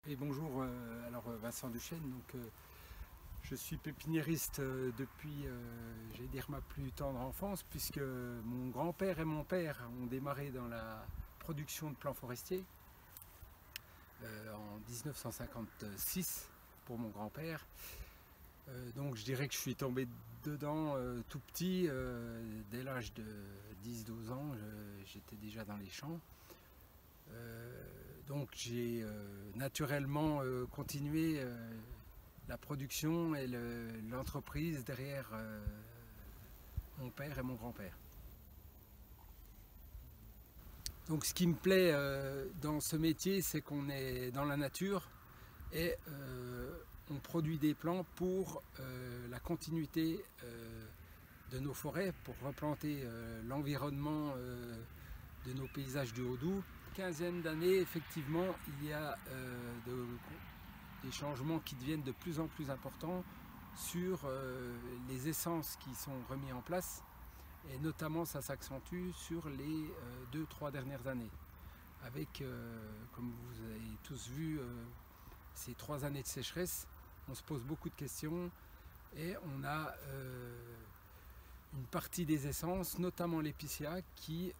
Et bonjour, Vincent Duchesne, je suis pépiniériste depuis, j'allais dire, ma plus tendre enfance, puisque mon grand-père et mon père ont démarré dans la production de plants forestiers en 1956 pour mon grand-père. Donc je dirais que je suis tombé dedans tout petit, dès l'âge de 10-12 ans, j'étais déjà dans les champs. Donc j'ai naturellement continué la production et l'entreprise derrière mon père et mon grand-père. Donc ce qui me plaît dans ce métier, c'est qu'on est dans la nature et on produit des plants pour la continuité de nos forêts, pour replanter l'environnement de nos paysages du Haut-Doubs. Quinzaine d'années, effectivement, il y a des changements qui deviennent de plus en plus importants sur les essences qui sont remises en place, et notamment ça s'accentue sur les 2-3 dernières années, avec, comme vous avez tous vu, ces 3 années de sécheresse. On se pose beaucoup de questions et on a une partie des essences, notamment l'épicéa, qui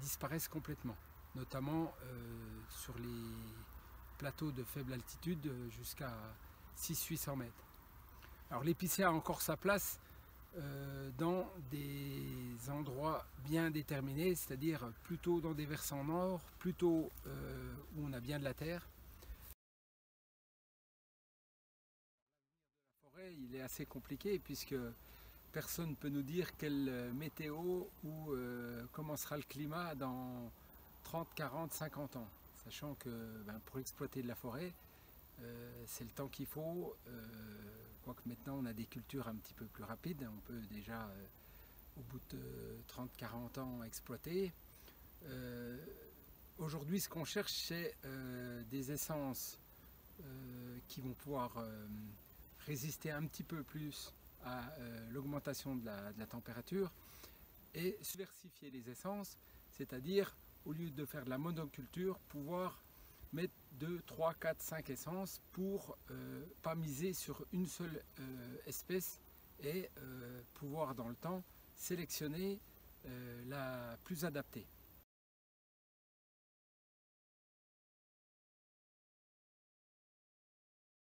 disparaissent complètement, notamment sur les plateaux de faible altitude jusqu'à 600-800 mètres. Alors l'épicéa a encore sa place dans des endroits bien déterminés, c'est-à-dire plutôt dans des versants nord, plutôt où on a bien de la terre. La forêt, il est assez compliqué puisque personne ne peut nous dire quelle météo ou comment sera le climat dans 30, 40, 50 ans. Sachant que pour exploiter de la forêt, c'est le temps qu'il faut. Quoique maintenant on a des cultures un petit peu plus rapides, on peut déjà au bout de 30-40 ans exploiter. Aujourd'hui, ce qu'on cherche, c'est des essences qui vont pouvoir résister un petit peu plus à l'augmentation de la température et diversifier les essences, c'est-à-dire au lieu de faire de la monoculture, pouvoir mettre 2, 3, 4, 5 essences pour pas miser sur une seule espèce et pouvoir dans le temps sélectionner la plus adaptée.